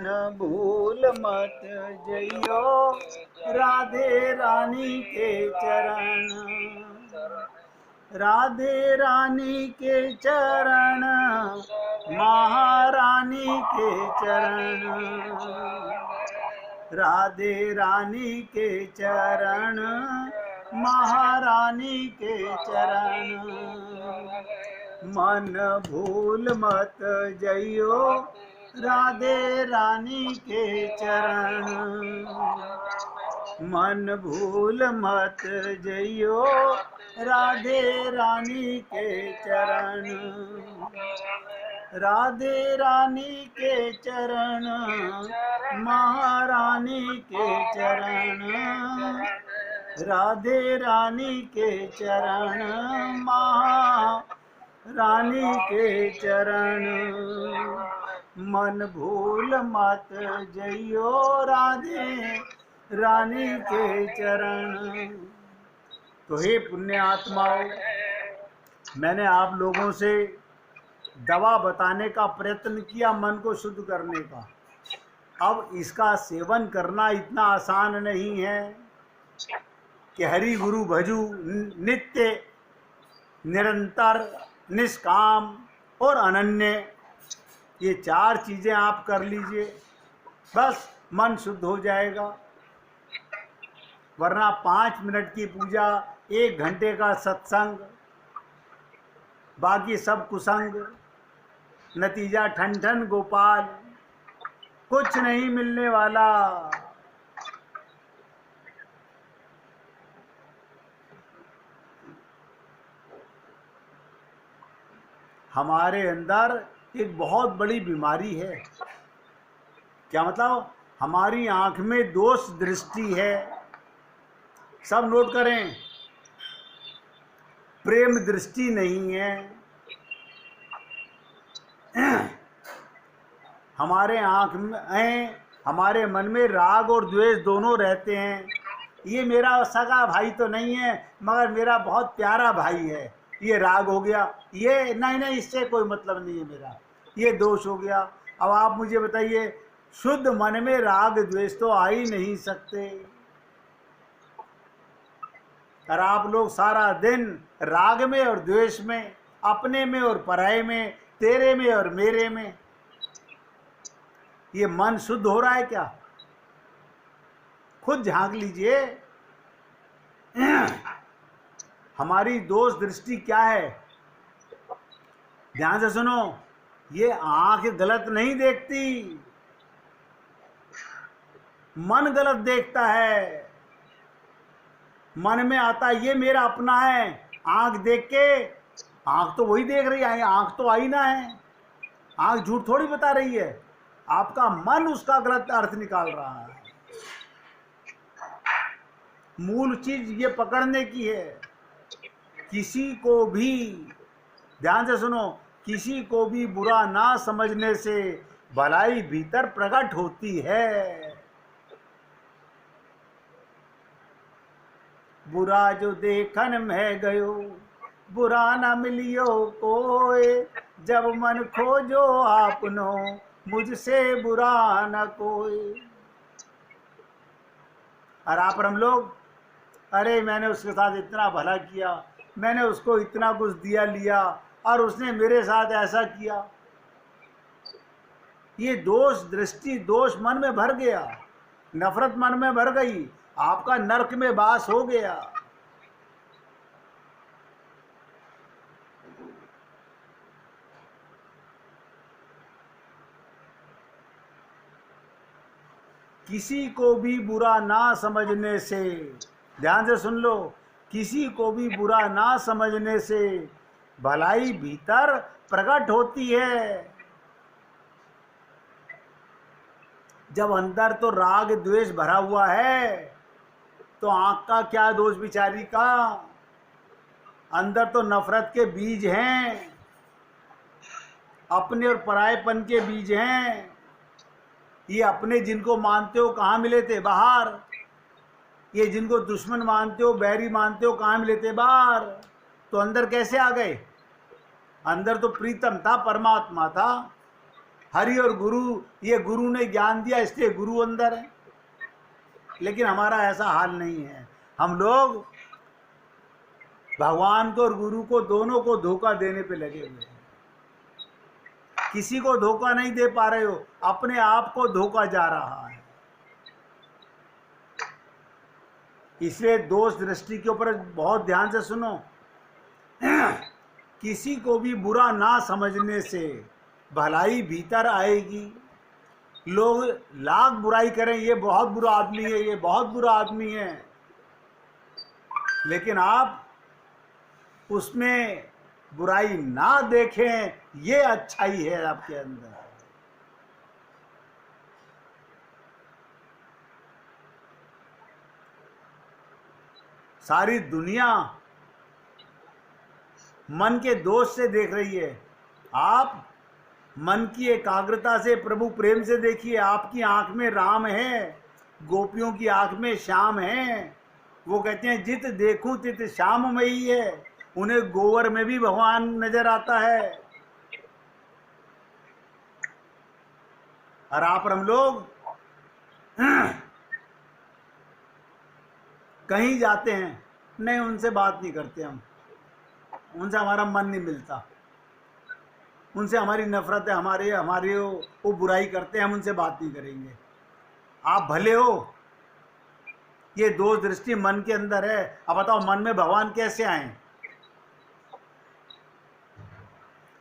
न भूल मत जइयो राधे रानी के चरण, राधे रानी के चरण, महारानी के चरण, राधे रानी के चरण, महारानी के चरण। मन भूल मत जइयो राधे रानी के चरण, मन भूल मत जइयो राधे रानी के चरण, राधे रानी के चरण, महारानी के चरण, राधे रानी के चरण, महारानी के चरण। मन भूल मत जइयो राधे रानी के चरण। तो हे पुण्य आत्माओं, मैंने आप लोगों से दवा बताने का प्रयत्न किया मन को शुद्ध करने का। अब इसका सेवन करना इतना आसान नहीं है कि हरि गुरु भजू नित्य निरंतर निष्काम और अनन्य, ये 4 चीज़ें आप कर लीजिए, बस मन शुद्ध हो जाएगा। वरना 5 मिनट की पूजा, 1 घंटे का सत्संग, बाकी सब कुसंग, नतीजा ठन ठन गोपाल, कुछ नहीं मिलने वाला। हमारे अंदर एक बहुत बड़ी बीमारी है। क्या मतलब? हमारी आंख में दोष दृष्टि है। सब नोट करें, प्रेम दृष्टि नहीं है। हमारे आंख में, हमारे मन में राग और द्वेष दोनों रहते हैं। ये मेरा सगा भाई तो नहीं है, मगर मेरा बहुत प्यारा भाई है, ये राग हो गया। ये नहीं, इससे कोई मतलब नहीं है मेरा, ये दोष हो गया। अब आप मुझे बताइए, शुद्ध मन में राग द्वेष तो आ ही नहीं सकते। और आप लोग सारा दिन राग में और द्वेष में, अपने में और पराये में, तेरे में और मेरे में, ये मन शुद्ध हो रहा है क्या? खुद झांक लीजिए। हमारी दोष दृष्टि क्या है? ध्यान से सुनो, ये आंख गलत नहीं देखती, मन गलत देखता है। मन में आता है ये मेरा अपना है, आंख देख के, आंख तो वही देख रही है, आंख तो आईना है, आंख झूठ थोड़ी बता रही है। आपका मन उसका गलत अर्थ निकाल रहा है। मूल चीज ये पकड़ने की है। किसी को भी, ध्यान से सुनो, किसी को भी बुरा ना समझने से भलाई भीतर प्रकट होती है। बुरा जो देखन में गयो, बुरा न मिलियो कोई, जब मन खोजो आपनो, मुझसे बुरा न कोई। और आप हम लोग, अरे मैंने उसके साथ इतना भला किया, मैंने उसको इतना कुछ दिया लिया, और उसने मेरे साथ ऐसा किया। ये दोष दृष्टि, दोष मन में भर गया, नफरत मन में भर गई, आपका नरक में वास हो गया। किसी को भी बुरा ना समझने से, ध्यान से सुन लो, किसी को भी बुरा ना समझने से भलाई भीतर प्रकट होती है। जब अंदर तो राग द्वेष भरा हुआ है, तो आंख का क्या दोष बिचारी का? अंदर तो नफरत के बीज हैं, अपने और परायेपन के बीज हैं। ये अपने जिनको मानते हो कहाँ मिले थे? बाहर। ये जिनको दुश्मन मानते हो, बैरी मानते हो, कहाँ मिले थे? बाहर। तो अंदर कैसे आ गए? अंदर तो प्रीतम था, परमात्मा था। हरि और गुरु, ये गुरु ने ज्ञान दिया इसलिए गुरु अंदर है। लेकिन हमारा ऐसा हाल नहीं है। हम लोग भगवान को और गुरु को दोनों को धोखा देने पे लगे हुए हैं। किसी को धोखा नहीं दे पा रहे हो, अपने आप को धोखा जा रहा है। इसलिए दोष दृष्टि के ऊपर बहुत ध्यान से सुनो। किसी को भी बुरा ना समझने से भलाई भीतर आएगी। लोग लाख बुराई करें, ये बहुत बुरा आदमी है, ये बहुत बुरा आदमी है, लेकिन आप उसमें बुराई ना देखें, ये अच्छाई है आपके अंदर। सारी दुनिया मन के दोष से देख रही है, आप मन की एकाग्रता से प्रभु प्रेम से देखिए। आपकी आंख में राम है, गोपियों की आंख में श्याम है। वो कहते हैं जित देखूं तित श्याममयी है। उन्हें गोबर में भी भगवान नजर आता है। और आप और हम लोग कहीं जाते हैं, नहीं उनसे बात नहीं करते, हम उनसे हमारा मन नहीं मिलता, उनसे हमारी नफरत है, हमारे वो बुराई करते हैं, हम उनसे बात नहीं करेंगे। आप भले हो, ये दोष दृष्टि मन के अंदर है। अब बताओ मन में भगवान कैसे आए?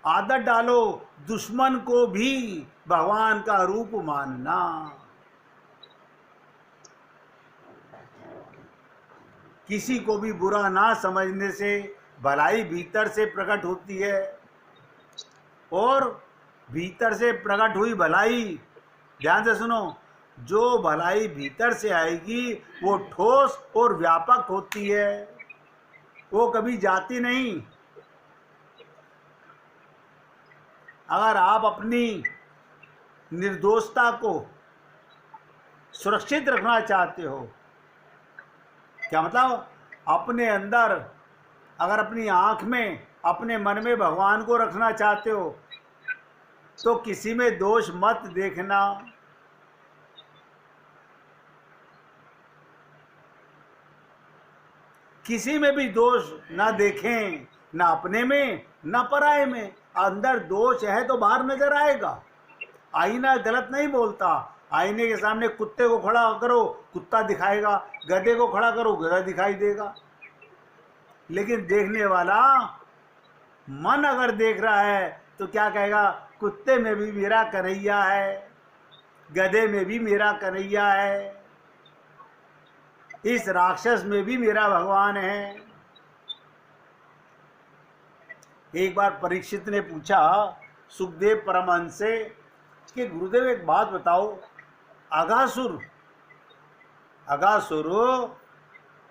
आदत डालो दुश्मन को भी भगवान का रूप मानना। किसी को भी बुरा ना समझने से भलाई भीतर से प्रकट होती है, और भीतर से प्रकट हुई भलाई, ध्यान से सुनो, जो भलाई भीतर से आएगी वो ठोस और व्यापक होती है, वो कभी जाती नहीं। अगर आप अपनी निर्दोषता को सुरक्षित रखना चाहते हो, क्या मतलब, अपने अंदर अगर अपनी आंख में, अपने मन में भगवान को रखना चाहते हो, तो किसी में दोष मत देखना। किसी में भी दोष ना देखें, ना अपने में ना पराये में। अंदर दोष है तो बाहर नजर आएगा। आईना गलत नहीं बोलता। आईने के सामने कुत्ते को खड़ा करो, कुत्ता दिखाएगा, गधे को खड़ा करो, गधा दिखाई देगा। लेकिन देखने वाला मन अगर देख रहा है तो क्या कहेगा? कुत्ते में भी मेरा कन्हैया है, गधे में भी मेरा कन्हैया है, इस राक्षस में भी मेरा भगवान है। एक बार परीक्षित ने पूछा सुखदेव परमहंस से कि गुरुदेव एक बात बताओ, अगासुर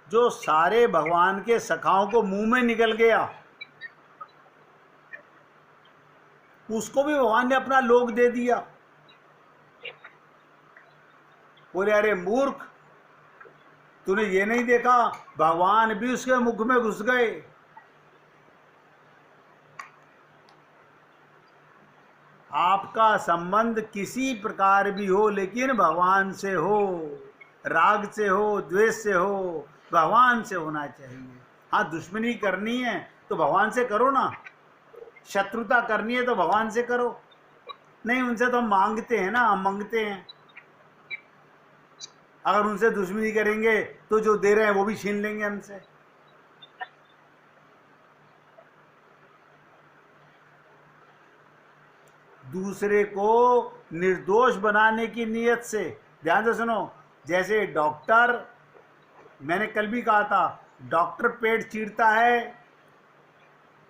जो सारे भगवान के सखाओं को मुंह में निकल गया, उसको भी भगवान ने अपना लोक दे दिया। बोले अरे मूर्ख, तूने ये नहीं देखा भगवान भी उसके मुख में घुस गए। आपका संबंध किसी प्रकार भी हो, लेकिन भगवान से हो, राग से हो, द्वेष से हो, भगवान से होना चाहिए। हाँ, दुश्मनी करनी है तो भगवान से करो ना, शत्रुता करनी है तो भगवान से करो। नहीं, उनसे तो हम मांगते हैं ना, हम मांगते हैं। अगर उनसे दुश्मनी करेंगे तो जो दे रहे हैं वो भी छीन लेंगे हमसे। दूसरे को निर्दोष बनाने की नीयत से, ध्यान से सुनो, जैसे डॉक्टर, मैंने कल भी कहा था, डॉक्टर पेट चीरता है,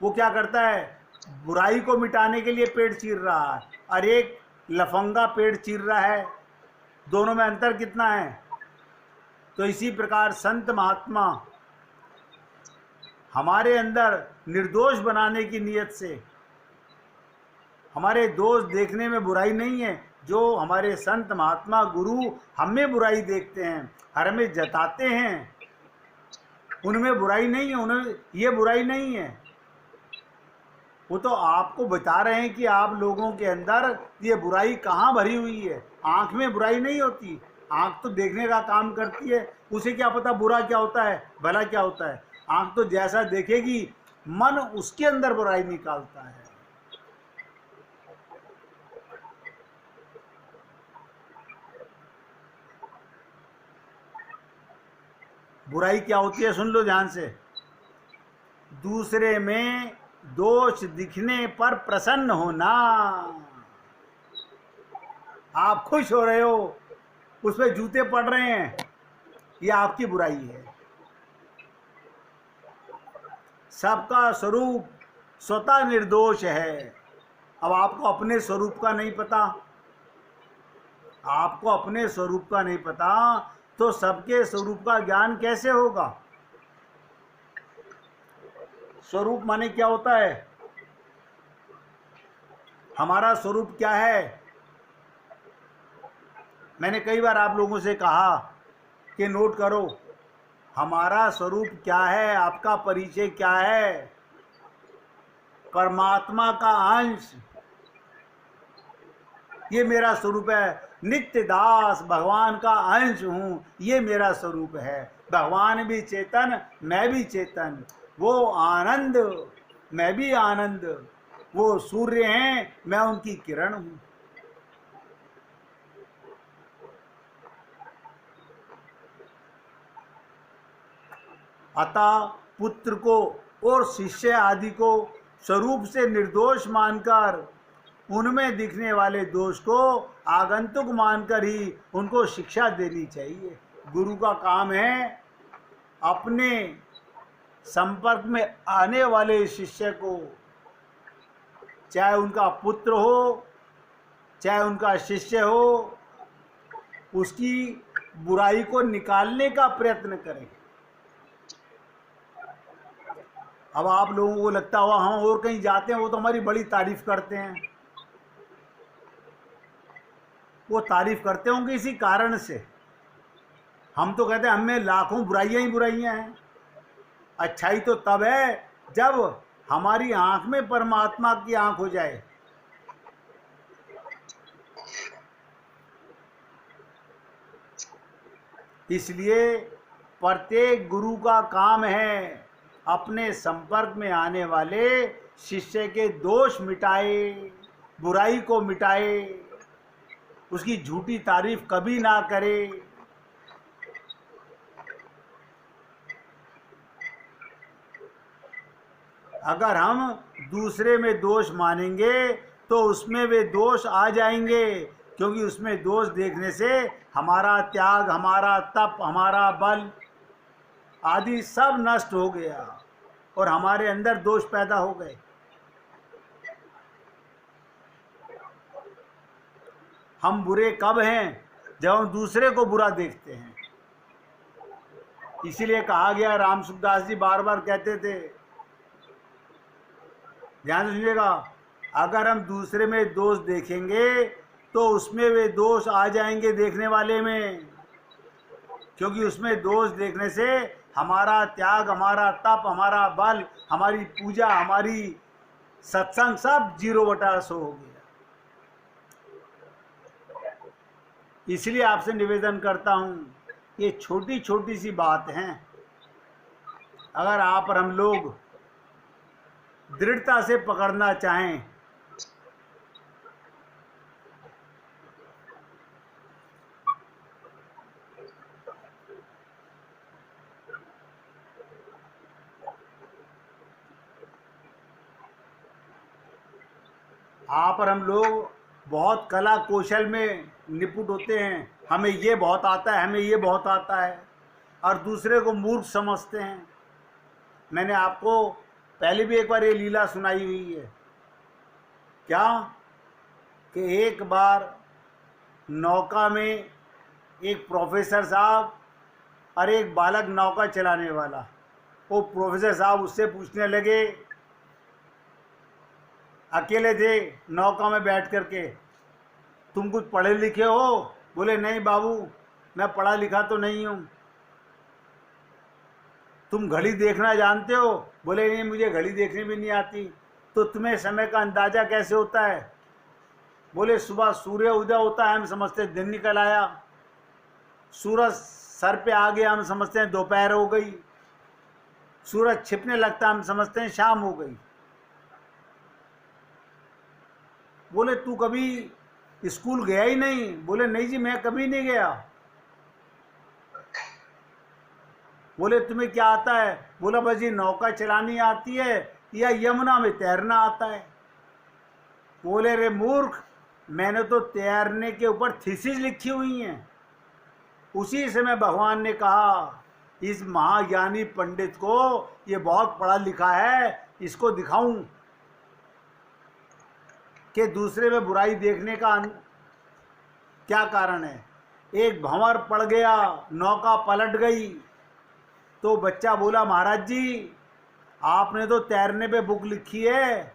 वो क्या करता है? बुराई को मिटाने के लिए पेट चीर रहा है, और एक लफंगा पेट चीर रहा है। दोनों में अंतर कितना है? तो इसी प्रकार संत महात्मा हमारे अंदर निर्दोष बनाने की नीयत से, हमारे दोष देखने में बुराई नहीं है। जो हमारे संत महात्मा गुरु हम में बुराई देखते हैं, हमें जताते हैं, उनमें बुराई नहीं है, उन्हें ये बुराई नहीं है। वो तो आपको बता रहे हैं कि आप लोगों के अंदर ये बुराई कहाँ भरी हुई है। आंख में बुराई नहीं होती, आंख तो देखने का काम करती है, उसे क्या पता बुरा क्या होता है भला क्या होता है। आंख तो जैसा देखेगी मन उसके अंदर बुराई निकालता है। बुराई क्या होती है सुन लो ध्यान से। दूसरे में दोष दिखने पर प्रसन्न होना। आप खुश हो रहे हो, उस पर जूते पड़ रहे हैं, ये आपकी बुराई है। सबका स्वरूप स्वतः निर्दोष है। अब आपको अपने स्वरूप का नहीं पता, आपको अपने स्वरूप का नहीं पता तो सबके स्वरूप का ज्ञान कैसे होगा। स्वरूप माने क्या होता है, हमारा स्वरूप क्या है। मैंने कई बार आप लोगों से कहा कि नोट करो, हमारा स्वरूप क्या है, आपका परिचय क्या है। परमात्मा का अंश, ये मेरा स्वरूप है। नित्य दास भगवान का अंश हूँ, ये मेरा स्वरूप है। भगवान भी चेतन, मैं भी चेतन। वो आनंद, मैं भी आनंद। वो सूर्य हैं, मैं उनकी किरण हूँ। अतः पुत्र को और शिष्य आदि को स्वरूप से निर्दोष मानकर उनमें दिखने वाले दोष को आगंतुक मानकर ही उनको शिक्षा देनी चाहिए। गुरु का काम है अपने संपर्क में आने वाले शिष्य को, चाहे उनका पुत्र हो चाहे उनका शिष्य हो, उसकी बुराई को निकालने का प्रयत्न करें। अब आप लोगों को लगता हुआ हम और कहीं जाते हैं वो तो हमारी बड़ी तारीफ करते हैं। वो तारीफ करते होंगे इसी कारण से। हम तो कहते हैं हमें लाखों बुराइयां ही बुराइयां हैं। अच्छाई तो तब है जब हमारी आंख में परमात्मा की आंख हो जाए। इसलिए प्रत्येक गुरु का काम है अपने संपर्क में आने वाले शिष्य के दोष मिटाए, बुराई को मिटाए, उसकी झूठी तारीफ कभी ना करे। अगर हम दूसरे में दोष मानेंगे तो उसमें वे दोष आ जाएंगे, क्योंकि उसमें दोष देखने से हमारा त्याग, हमारा तप, हमारा बल आदि सब नष्ट हो गया और हमारे अंदर दोष पैदा हो गए। हम बुरे कब हैं, जब हम दूसरे को बुरा देखते हैं। इसीलिए कहा गया, राम सुखदास जी बार बार कहते थे, ध्यान से सुनिएगा, अगर हम दूसरे में दोष देखेंगे तो उसमें वे दोष आ जाएंगे देखने वाले में, क्योंकि उसमें दोष देखने से हमारा त्याग, हमारा तप, हमारा बल, हमारी पूजा, हमारी सत्संग सब 0/100 हो गया। इसलिए आपसे निवेदन करता हूँ, ये छोटी छोटी सी बात हैं, अगर आप और हम लोग दृढ़ता से पकड़ना चाहें आप और हम लोग बहुत कला कौशल में निपुण होते हैं, हमें ये बहुत आता है, हमें ये बहुत आता है, और दूसरे को मूर्ख समझते हैं। मैंने आपको पहले भी एक बार ये लीला सुनाई हुई है, क्या कि एक बार नौका में एक प्रोफेसर साहब और एक बालक नौका चलाने वाला, वो प्रोफेसर साहब उससे पूछने लगे, अकेले थे नौका में बैठ करके, तुम कुछ पढ़े लिखे हो? बोले नहीं बाबू, मैं पढ़ा लिखा तो नहीं हूँ। तुम घड़ी देखना जानते हो? बोले नहीं, मुझे घड़ी देखने भी नहीं आती। तो तुम्हें समय का अंदाजा कैसे होता है? बोले सुबह सूर्य उदय होता है, हम समझते हैं दिन निकल आया। सूरज सर पे आ गया, हम समझते हैं दोपहर हो गई। सूरज छिपने लगता है, हम समझते हैं शाम हो गई। बोले तू कभी स्कूल गया ही नहीं? बोले नहीं जी, मैं कभी नहीं गया। बोले तुम्हें क्या आता है? बोला बस जी नौका चलानी आती है या यमुना में तैरना आता है। बोले रे मूर्ख, मैंने तो तैरने के ऊपर थीसिस लिखी हुई हैं। उसी समय भगवान ने कहा इस महाज्ञानी पंडित को ये बहुत पढ़ा लिखा है, इसको दिखाऊं कि दूसरे में बुराई देखने का क्या कारण है। एक भंवर पड़ गया, नौका पलट गई। तो बच्चा बोला महाराज जी, आपने तो तैरने पे बुक लिखी है,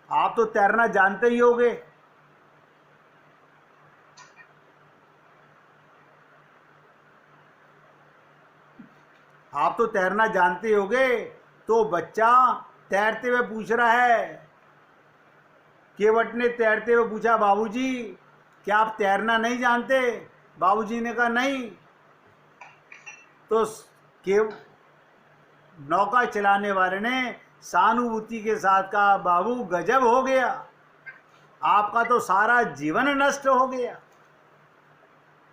आप तो तैरना जानते ही होगे। आप तो तैरना जानते होगे। तो बच्चा तैरते हुए पूछ रहा है, केवट ने तैरते हुए पूछा बाबूजी क्या आप तैरना नहीं जानते? बाबूजी ने कहा नहीं। तो केव नौका चलाने वाले ने सहानुभूति के साथ कहा बाबू गजब हो गया, आपका तो सारा जीवन नष्ट हो गया।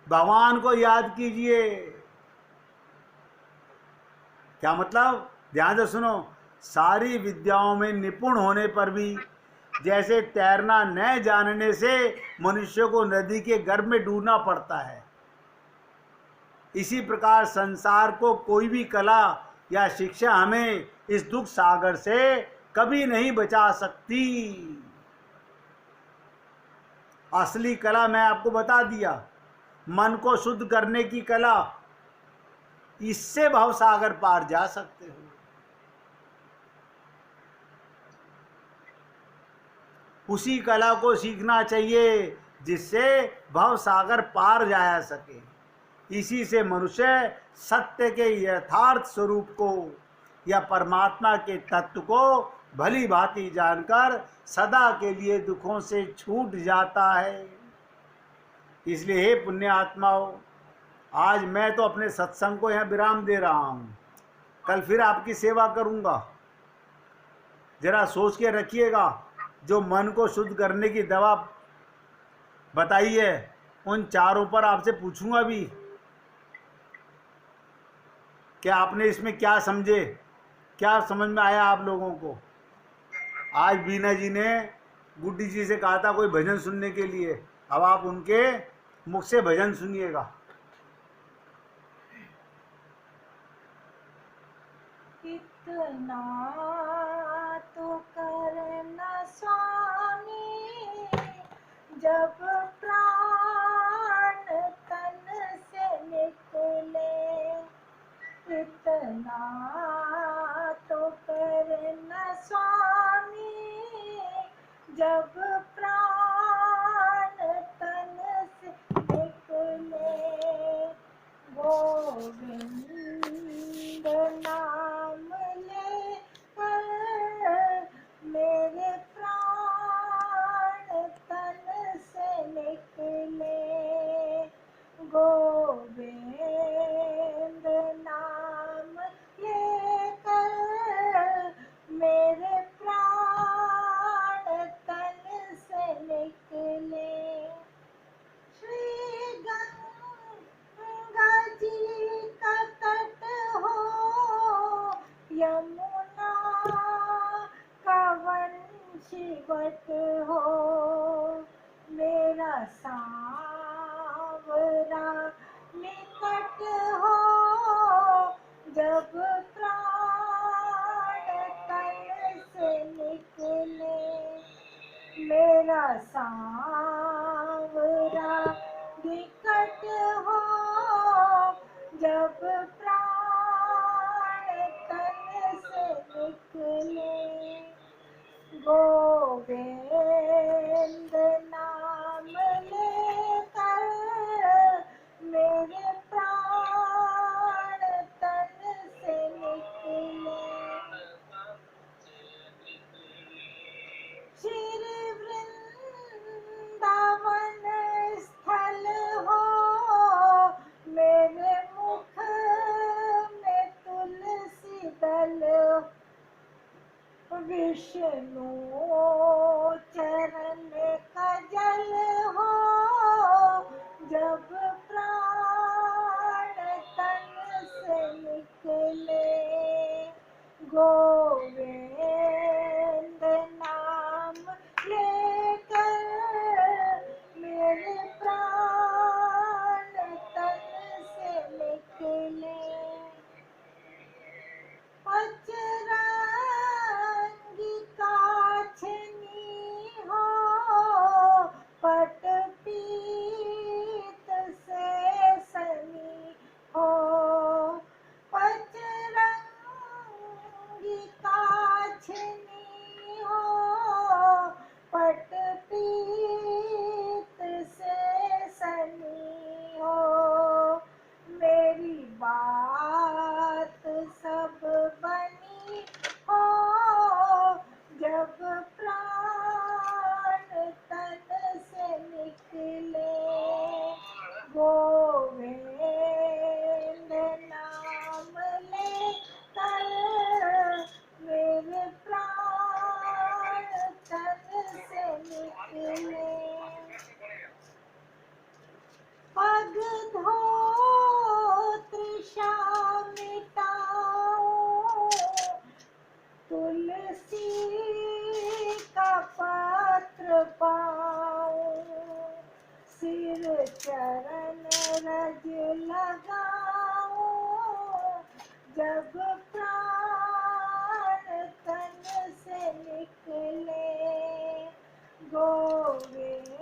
भगवान को याद कीजिए। क्या मतलब? ध्यान से सुनो। सारी विद्याओं में निपुण होने पर भी जैसे तैरना न जानने से मनुष्य को नदी के गर्भ में डूबना पड़ता है, इसी प्रकार संसार को कोई भी कला या शिक्षा हमें इस दुख सागर से कभी नहीं बचा सकती। असली कला मैं आपको बता दिया, मन को शुद्ध करने की कला। इससे भव सागर पार जा सकते हो। उसी कला को सीखना चाहिए जिससे भव सागर पार जाया सके। इसी से मनुष्य सत्य के यथार्थ स्वरूप को या परमात्मा के तत्व को भली भांति जानकर सदा के लिए दुखों से छूट जाता है। इसलिए हे पुण्य आत्माओं, आज मैं तो अपने सत्संग को यहाँ विराम दे रहा हूँ। कल फिर आपकी सेवा करूँगा। जरा सोच के रखिएगा, जो मन को शुद्ध करने की दवा बताई है उन चारों पर आपसे पूछूंगा भी कि आपने इसमें क्या समझे, क्या समझ में आया आप लोगों को। आज बीना जी ने गुड्डी जी से कहा था कोई भजन सुनने के लिए, अब आप उनके मुख से भजन सुनिएगा। इतना तो करना स्वामी, जब प्राण तन से निकले। इतना तो करना स्वामी, जब प्राण तन से निकले। गोविंद नाम ले कर मेरे प्राण तन से निकले। गोविंद नाम ले कर मेरे प्राण तन से निकले। श्री गंगा जी का तट हो, यमुना का वंशीवट हो, मेरा सांवरा निकट हो, जब प्राण तन से निकले। मेरा सांवरा निकट हो, जब प्राण तन से निकले। गोविंद नाम लेकर मेरे प्राण तन से निकले। जग धो तृषा मिटाओ, तुलसी का पत्र पाओ, सिर चरण रज लगाओ, जब प्राण तन से निकले, गोविंद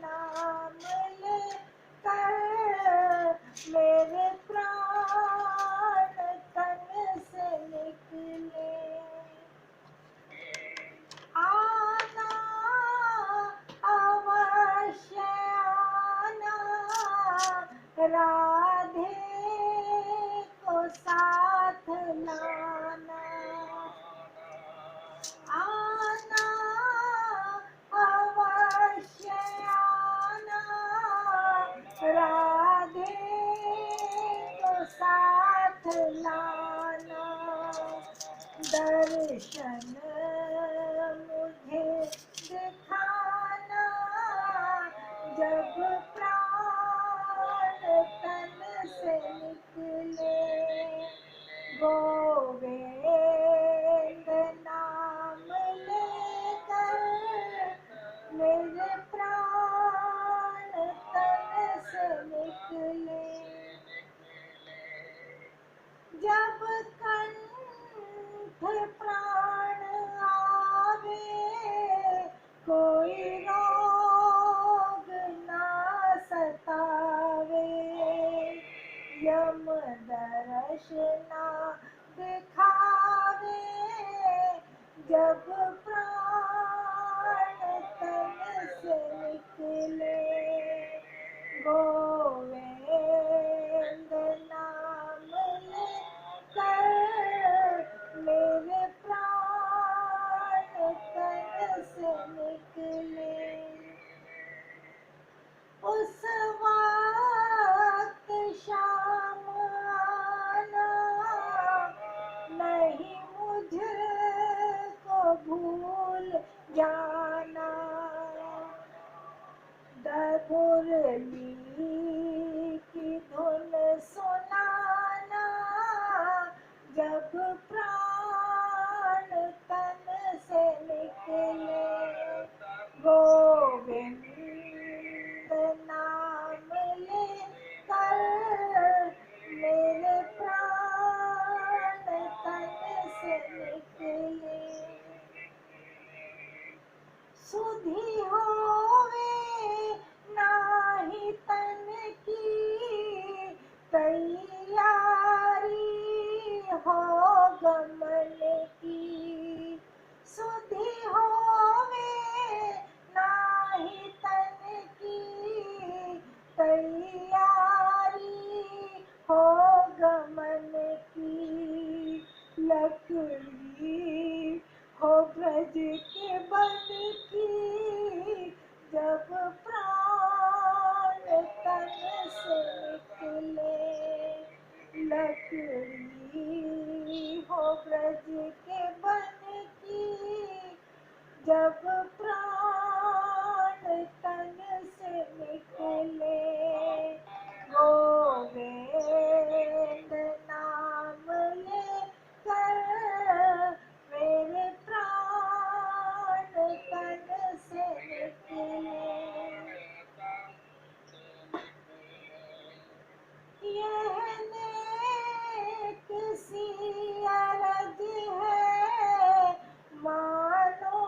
नाम ले कर मेरे प्राण तन से निकले। आना अवश्य आना, राधे को साथ लाना। आना अवश्य आना, राधे को साथ लाना। दर्शन मुझे दिखाना, जब प्राण तन से निकले, गोविंद नाम लेकर मेरे प्राण तन से निकले। जब कंठ प्राण आवे, कोई रोग ना सतावे, यम दर्श ना दिखावे, जब प्राण तन से निकले, गोविंद नाम ले कर मेरे प्राण तन से निकले। उस वक्त शाम आना, नहीं मुझको भूल जाना, मुरली की धुन सुनाना, जब प्राण तन से निकले, गोविंद नाम ले कर मेरे प्राण तन से निकले। सुधि होवे नाही तन की, तैयारी हो गमन की। सुधि होवे नाही तन की, तैयारी हो गमन की। लकड़ी हो ब्रज के बन की, जब प्राण तन से निकले। लकड़ी हो ब्रज के बन की, जब प्राण तन से निकले, गोविंद नाम ले कर मेरे प्राण तन से निकले। यह नेक सी अरज है, मानो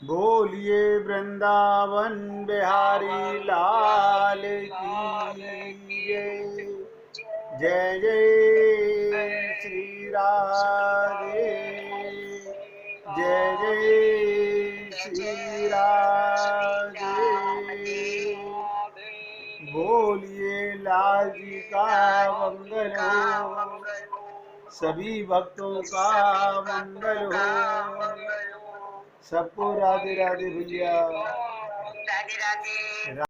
बोलिए वृंदावन बिहारी लाल की जय। जय जय श्री राधे, जय जय श्री राधे। बोलिए लाल जी का मंगल हो, सभी भक्तों का मंगल हो। सबको राधे राधे भैया। राधे राधे।